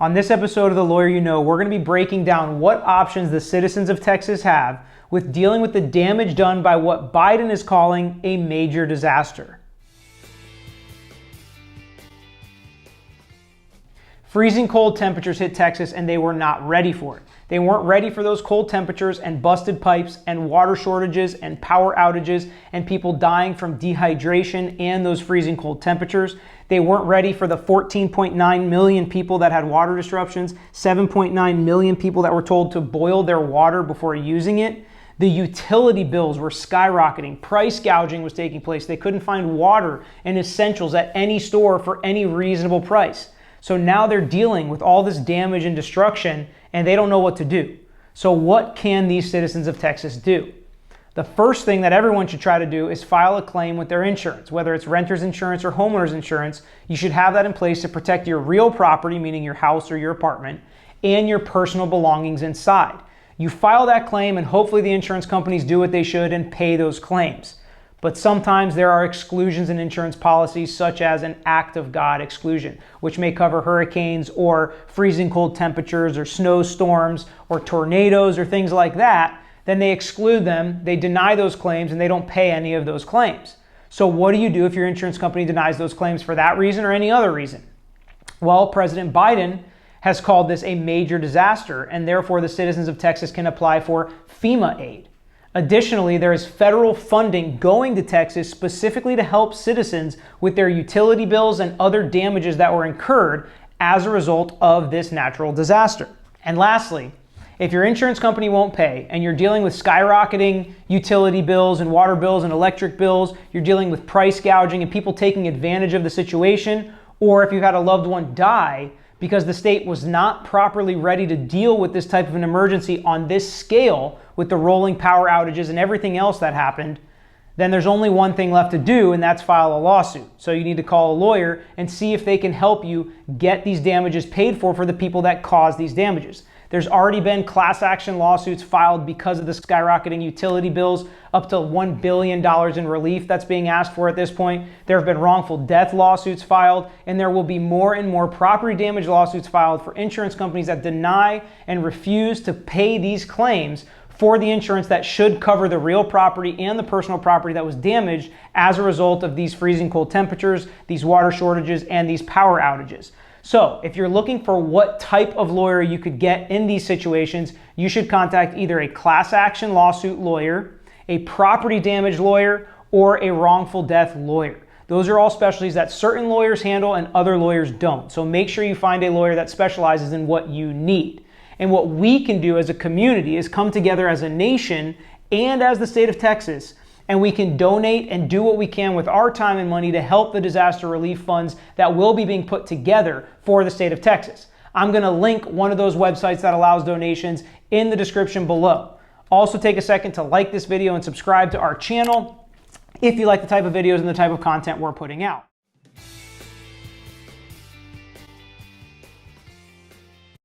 On this episode of The Lawyer You Know, we're going to be breaking down what options the citizens of Texas have with dealing with the damage done by what Biden is calling a major disaster. Freezing cold temperatures hit Texas and they were not ready for it. They weren't ready for those cold temperatures and busted pipes and water shortages and power outages and people dying from dehydration and those freezing cold temperatures. They weren't ready for the 14.9 million people that had water disruptions, 7.9 million people that were told to boil their water before using it. The utility bills were skyrocketing. Price gouging was taking place. They couldn't find water and essentials at any store for any reasonable price. So now they're dealing with all this damage and destruction and they don't know what to do. So what can these citizens of Texas do? The first thing that everyone should try to do is file a claim with their insurance. Whether it's renter's insurance or homeowner's insurance, you should have that in place to protect your real property, meaning your house or your apartment, and your personal belongings inside. You file that claim and hopefully the insurance companies do what they should and pay those claims. But sometimes there are exclusions in insurance policies, such as an act of God exclusion, which may cover hurricanes or freezing cold temperatures or snowstorms or tornadoes or things like that. Then they exclude them, they deny those claims, and they don't pay any of those claims. So what do you do if your insurance company denies those claims for that reason or any other reason? Well, President Biden has called this a major disaster, and therefore the citizens of Texas can apply for FEMA aid. Additionally, there is federal funding going to Texas specifically to help citizens with their utility bills and other damages that were incurred as a result of this natural disaster. And lastly, if your insurance company won't pay and you're dealing with skyrocketing utility bills and water bills and electric bills, you're dealing with price gouging and people taking advantage of the situation, or if you've had a loved one die because the state was not properly ready to deal with this type of an emergency on this scale with the rolling power outages and everything else that happened, then there's only one thing left to do, and that's file a lawsuit. So you need to call a lawyer and see if they can help you get these damages paid for the people that caused these damages. There's already been class action lawsuits filed because of the skyrocketing utility bills, up to $1 billion in relief that's being asked for at this point. There have been wrongful death lawsuits filed, and there will be more and more property damage lawsuits filed for insurance companies that deny and refuse to pay these claims for the insurance that should cover the real property and the personal property that was damaged as a result of these freezing cold temperatures, these water shortages, and these power outages. So if you're looking for what type of lawyer you could get in these situations, you should contact either a class action lawsuit lawyer, a property damage lawyer, or a wrongful death lawyer. Those are all specialties that certain lawyers handle and other lawyers don't. So make sure you find a lawyer that specializes in what you need. And what we can do as a community is come together as a nation and as the state of Texas, and we can donate and do what we can with our time and money to help the disaster relief funds that will be being put together for the state of Texas. I'm going to link one of those websites that allows donations in the description below. Also take a second to like this video and subscribe to our channel if you like the type of videos and the type of content we're putting out.